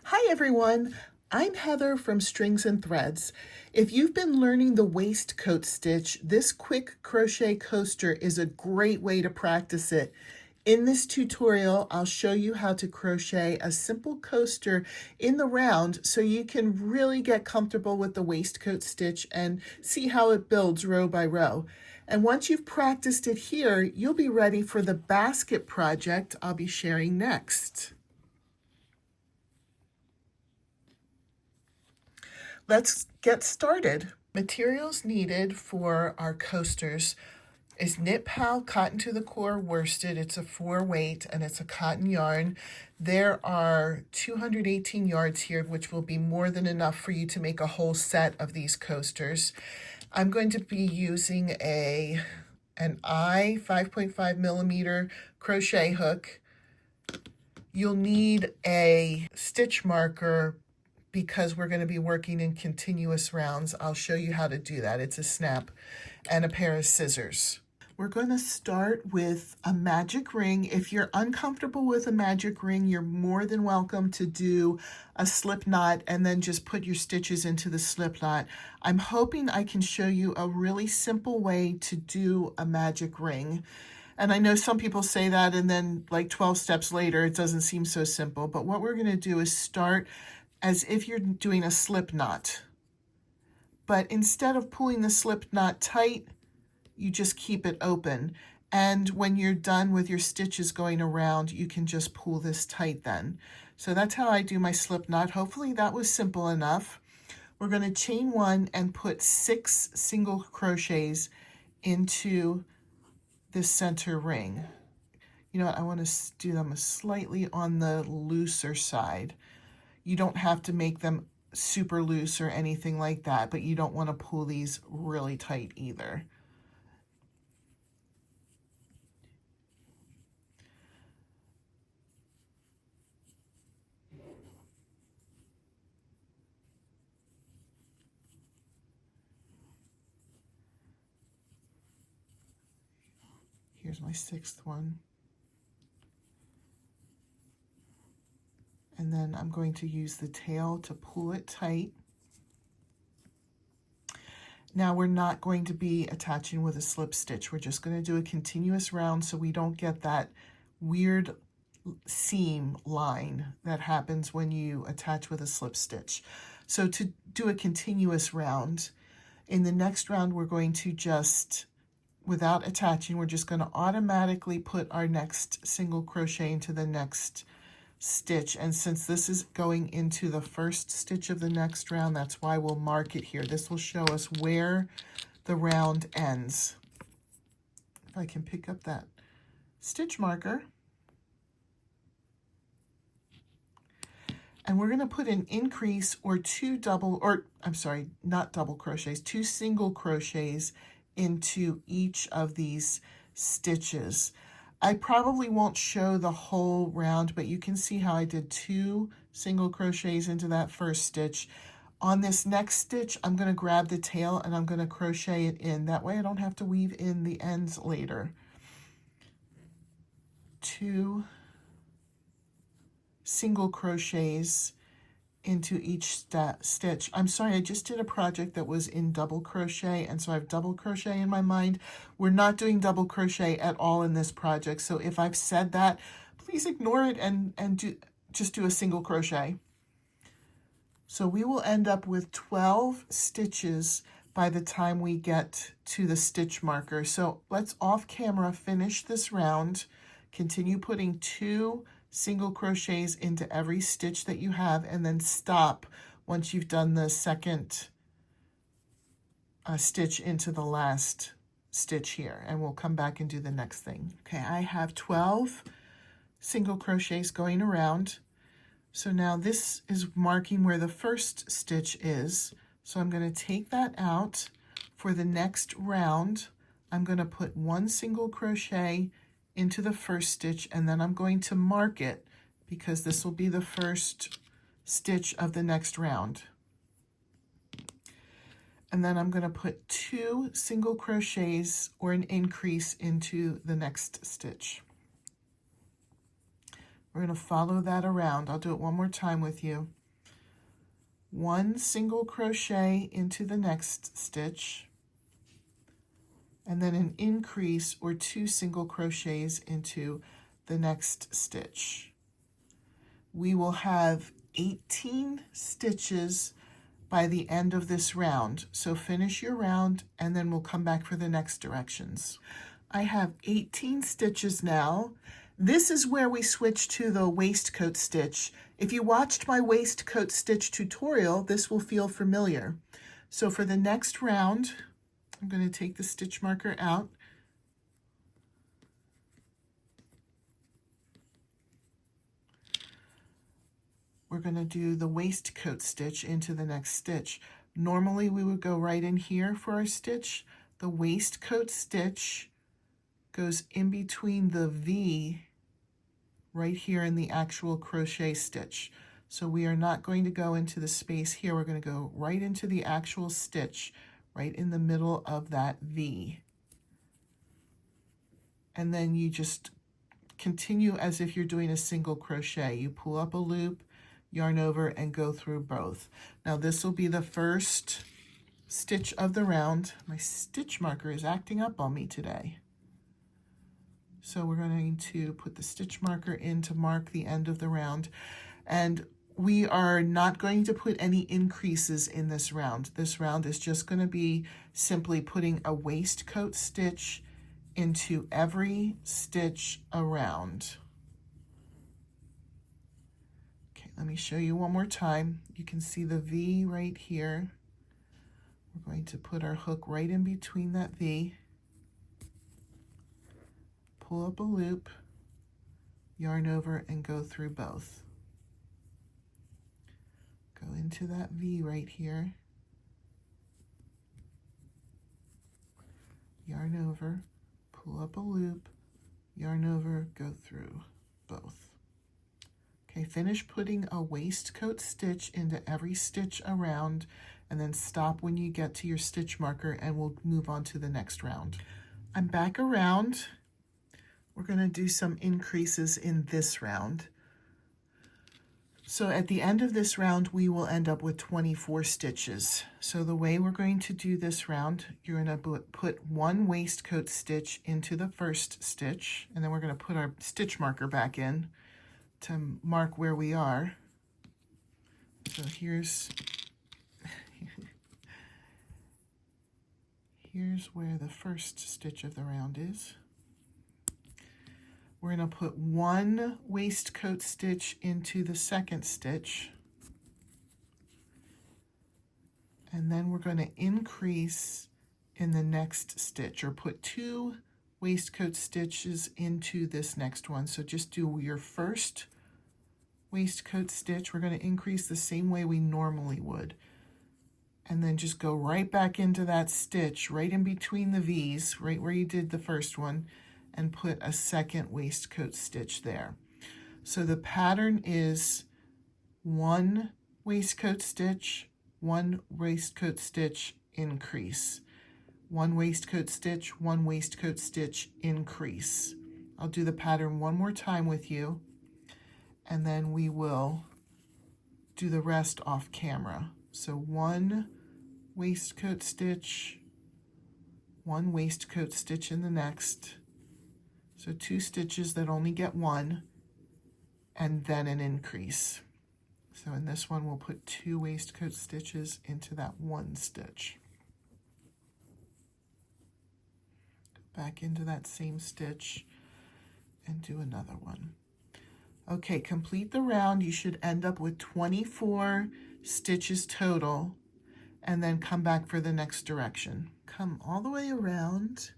Hi everyone, I'm Heather from Strings and Threads. If you've been learning the waistcoat stitch, this quick crochet coaster is a great way to practice it. In this tutorial, I'll show you how to crochet a simple coaster in the round so you can really get comfortable with the waistcoat stitch and see how it builds row by row. And once you've practiced it here, you'll be ready for the basket project I'll be sharing next. Let's get started. Materials needed for our coasters is Knit Pal Cotton to the Core worsted. It's a 4 weight and it's a cotton yarn. There are 218 yards here, which will be more than enough for you to make a whole set of these coasters. I'm going to be using an I 5.5 millimeter crochet hook. You'll need a stitch marker because we're going to be working in continuous rounds. I'll show you how to do that. It's a snap, and a pair of scissors. We're going to start with a magic ring. If you're uncomfortable with a magic ring, you're more than welcome to do a slip knot and then just put your stitches into the slip knot. I'm hoping I can show you a really simple way to do a magic ring. And I know some people say that and then like 12 steps later, it doesn't seem so simple. But what we're going to do is start as if you're doing a slip knot. But instead of pulling the slip knot tight, you just keep it open. And when you're done with your stitches going around, you can just pull this tight then. So that's how I do my slip knot. Hopefully that was simple enough. We're going to chain 1 and put 6 single crochets into the center ring. You know what, I want to do them slightly on the looser side. You don't have to make them super loose or anything like that, but you don't want to pull these really tight either. Here's my 6th one. And then I'm going to use the tail to pull it tight. Now we're not going to be attaching with a slip stitch. We're just going to do a continuous round so we don't get that weird seam line that happens when you attach with a slip stitch. So to do a continuous round, in the next round we're going to just, without attaching, we're just going to automatically put our next single crochet into the next stitch. And since this is going into the first stitch of the next round, that's why we'll mark it here. This will show us where the round ends. If I can pick up that stitch marker. And we're going to put an increase or 2 single crochets into each of these stitches. I probably won't show the whole round, but you can see how I did 2 single crochets into that first stitch. On this next stitch, I'm going to grab the tail and I'm going to crochet it in. That way I don't have to weave in the ends later. 2 single crochets into each stitch. I'm sorry, I just did a project that was in double crochet, and so I have double crochet in my mind. We're not doing double crochet at all in this project, so if I've said that, please ignore it and just do a single crochet. So we will end up with 12 stitches by the time we get to the stitch marker. So let's off camera finish this round, continue putting 2 single crochets into every stitch that you have, and then stop once you've done the second stitch into the last stitch here, and we'll come back and do the next thing. Okay, I have 12 single crochets going around. So now this is marking where the first stitch is. So I'm going to take that out. For the next round, I'm going to put 1 single crochet into the first stitch, and then I'm going to mark it because this will be the first stitch of the next round. And then I'm going to put 2 single crochets or an increase into the next stitch. We're going to follow that around. I'll do it one more time with you. 1 single crochet into the next stitch, and then an increase or 2 single crochets into the next stitch. We will have 18 stitches by the end of this round. So finish your round and then we'll come back for the next directions. I have 18 stitches now. This is where we switch to the waistcoat stitch. If you watched my waistcoat stitch tutorial, this will feel familiar. So for the next round, I'm going to take the stitch marker out. We're going to do the waistcoat stitch into the next stitch. Normally we would go right in here for our stitch. The waistcoat stitch goes in between the V right here in the actual crochet stitch. So we are not going to go into the space here. We're going to go right into the actual stitch, right in the middle of that V. And then you just continue as if you're doing a single crochet. You pull up a loop, yarn over, and go through both. Now this will be the first stitch of the round. My stitch marker is acting up on me today. So we're going to put the stitch marker in to mark the end of the round. And we are not going to put any increases in this round. This round is just going to be simply putting a waistcoat stitch into every stitch around. Okay, let me show you one more time. You can see the V right here. We're going to put our hook right in between that V. Pull up a loop, yarn over, and go through both. Go into that V right here, yarn over, pull up a loop, yarn over, go through both. Okay, finish putting a waistcoat stitch into every stitch around, and then stop when you get to your stitch marker, and we'll move on to the next round. I'm back around. We're going to do some increases in this round. So at the end of this round, we will end up with 24 stitches. So the way we're going to do this round, you're going to put 1 waistcoat stitch into the first stitch, and then we're going to put our stitch marker back in to mark where we are. So here's where the first stitch of the round is. We're going to put 1 waistcoat stitch into the second stitch, and then we're going to increase in the next stitch, or put 2 waistcoat stitches into this next one. So just do your first waistcoat stitch. We're going to increase the same way we normally would, and then just go right back into that stitch right in between the V's, right where you did the first one, and put a second waistcoat stitch there. So the pattern is 1 waistcoat stitch, 1 waistcoat stitch, increase, 1 waistcoat stitch, 1 waistcoat stitch, increase. I'll do the pattern one more time with you, and then we will do the rest off camera. So 1 waistcoat stitch, 1 waistcoat stitch in the next. So 2 stitches that only get 1, and then an increase. So in this one, we'll put 2 waistcoat stitches into that 1 stitch. Go back into that same stitch and do another one. Okay, complete the round. You should end up with 24 stitches total, and then come back for the next direction. Come all the way around,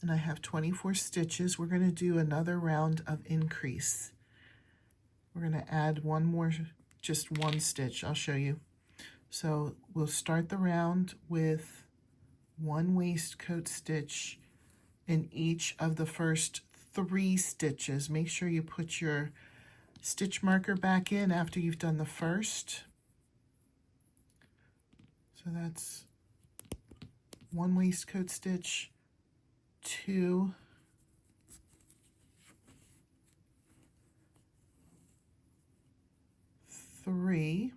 and I have 24 stitches. We're going to do another round of increase. We're going to add one more, just 1 stitch. I'll show you. So we'll start the round with 1 waistcoat stitch in each of the first 3 stitches. Make sure you put your stitch marker back in after you've done the first. So that's 1 waistcoat stitch, 2, 3,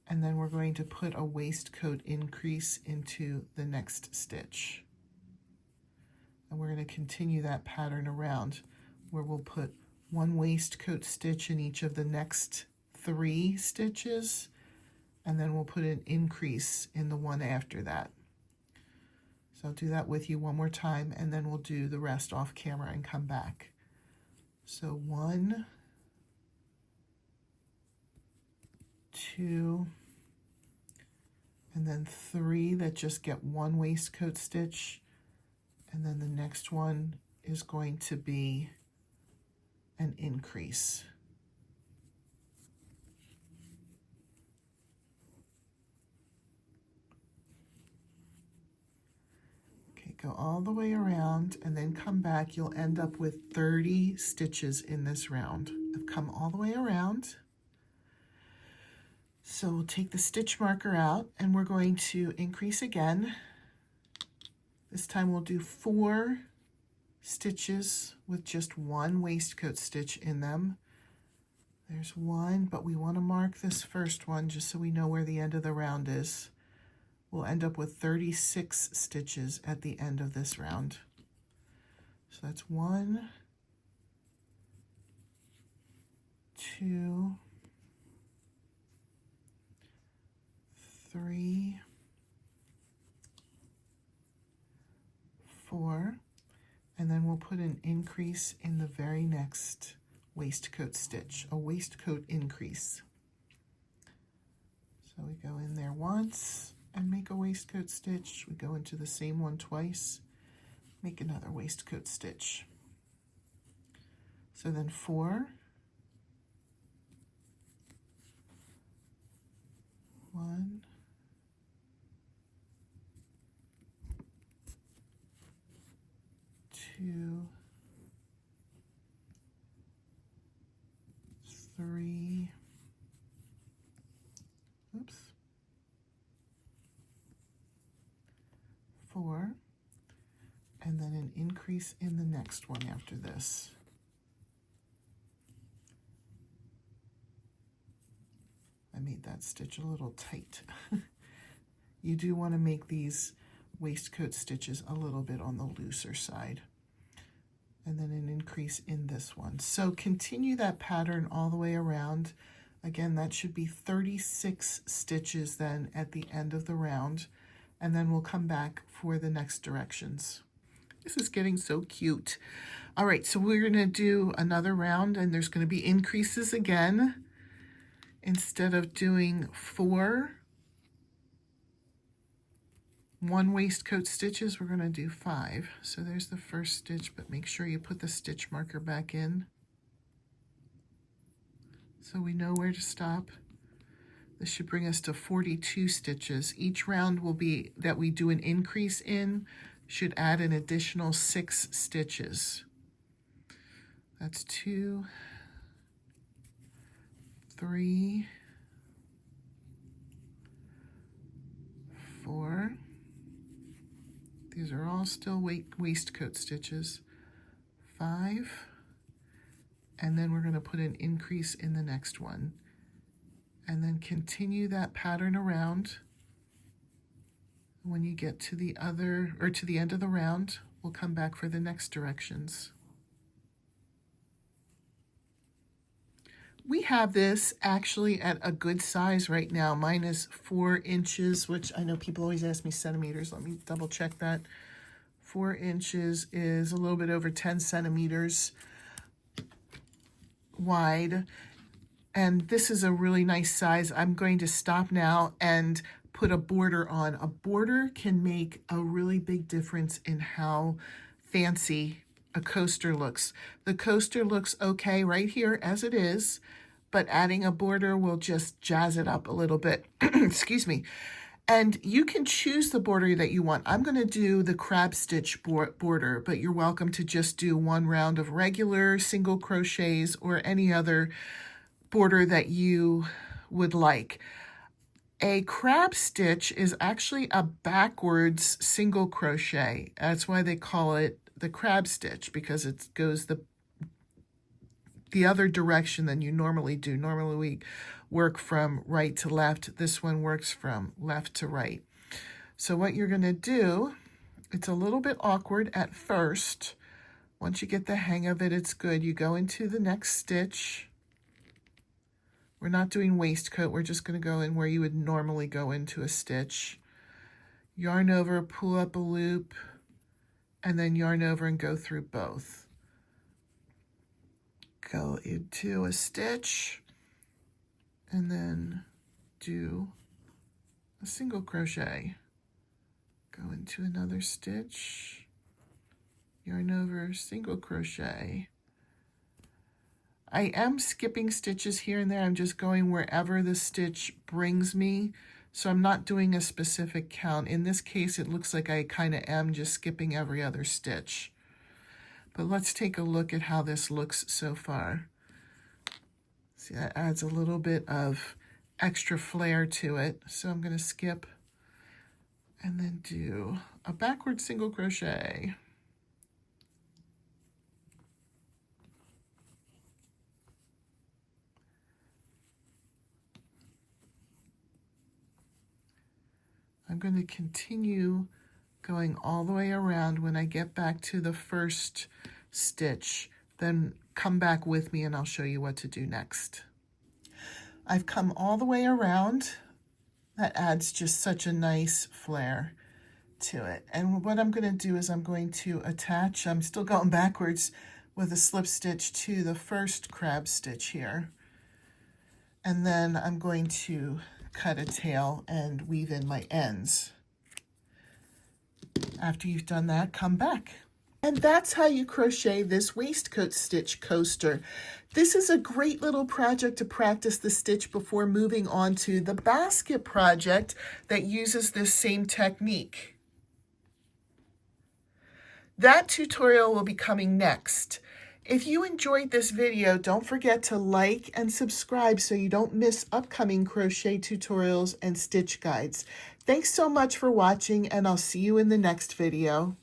and then we're going to put a waistcoat increase into the next stitch. And we're going to continue that pattern around where we'll put one waistcoat stitch in each of the next 3 stitches, and then we'll put an increase in the one after that. So I'll do that with you one more time, and then we'll do the rest off camera and come back. So 1, 2, and then 3 that just get one waistcoat stitch, and then the next one is going to be an increase. Okay, go all the way around and then come back. You'll end up with 30 stitches in this round. I've come all the way around. So we'll take the stitch marker out and we're going to increase again. This time we'll do 4 stitches with just one waistcoat stitch in them. There's one, but we want to mark this first one just so we know where the end of the round is. We'll end up with 36 stitches at the end of this round. So that's 1, 2, 3, 4, and then we'll put an increase in the very next waistcoat stitch, a waistcoat increase. So we go in there once and make a waistcoat stitch. We go into the same one twice, make another waistcoat stitch. So then 4, 1, 2, 3, oops, 4, and then an increase in the next one after this. I made that stitch a little tight. You do want to make these waistcoat stitches a little bit on the looser side. And then an increase in this one. So continue that pattern all the way around. Again, that should be 36 stitches then at the end of the round. And then we'll come back for the next directions. This is getting so cute. All right, so we're going to do another round, and there's going to be increases again. Instead of doing 4 one waistcoat stitches, we're going to do 5. So there's the first stitch, but make sure you put the stitch marker back in so we know where to stop. This should bring us to 42 stitches. Each round will be that we do an increase in should add an additional 6 stitches. That's 2, 3, 4. These are all still waistcoat stitches. 5, and then we're going to put an increase in the next one. And then continue that pattern around. When you get to the other, or to the end of the round, we'll come back for the next directions. We have this actually at a good size right now. Mine is 4 inches, which I know people always ask me centimeters. Let me double check that. 4 inches is a little bit over 10 centimeters wide. And this is a really nice size. I'm going to stop now and put a border on. A border can make a really big difference in how fancy a coaster looks. The coaster looks okay right here as it is, but adding a border will just jazz it up a little bit. Excuse me. And you can choose the border that you want. I'm going to do the crab stitch border, but you're welcome to just do one round of regular single crochets or any other border that you would like. A crab stitch is actually a backwards single crochet. That's why they call it the crab stitch, because it goes the other direction than you normally do. Normally we work from right to left. This one works from left to right. So what you're going to do, it's a little bit awkward at first. Once you get the hang of it, it's good. You go into the next stitch. We're not doing waistcoat. We're just going to go in where you would normally go into a stitch. Yarn over, pull up a loop, and then yarn over and go through both. Go into a stitch, and then do a single crochet. Go into another stitch, yarn over, single crochet. I am skipping stitches here and there. I'm just going wherever the stitch brings me. So I'm not doing a specific count. In this case, it looks like I kind of am just skipping every other stitch. But let's take a look at how this looks so far. See, that adds a little bit of extra flair to it. So I'm going to skip and then do a backward single crochet. I'm going to continue going all the way around. When I get back to the first stitch, then come back with me and I'll show you what to do next. I've come all the way around. That adds just such a nice flair to it. And what I'm going to do is I'm going to attach, I'm still going backwards with a slip stitch to the first crab stitch here. And then I'm going to cut a tail and weave in my ends. After you've done that, come back. And that's how you crochet this waistcoat stitch coaster. This is a great little project to practice the stitch before moving on to the basket project that uses this same technique. That tutorial will be coming next. If you enjoyed this video, don't forget to like and subscribe so you don't miss upcoming crochet tutorials and stitch guides. Thanks so much for watching, and I'll see you in the next video.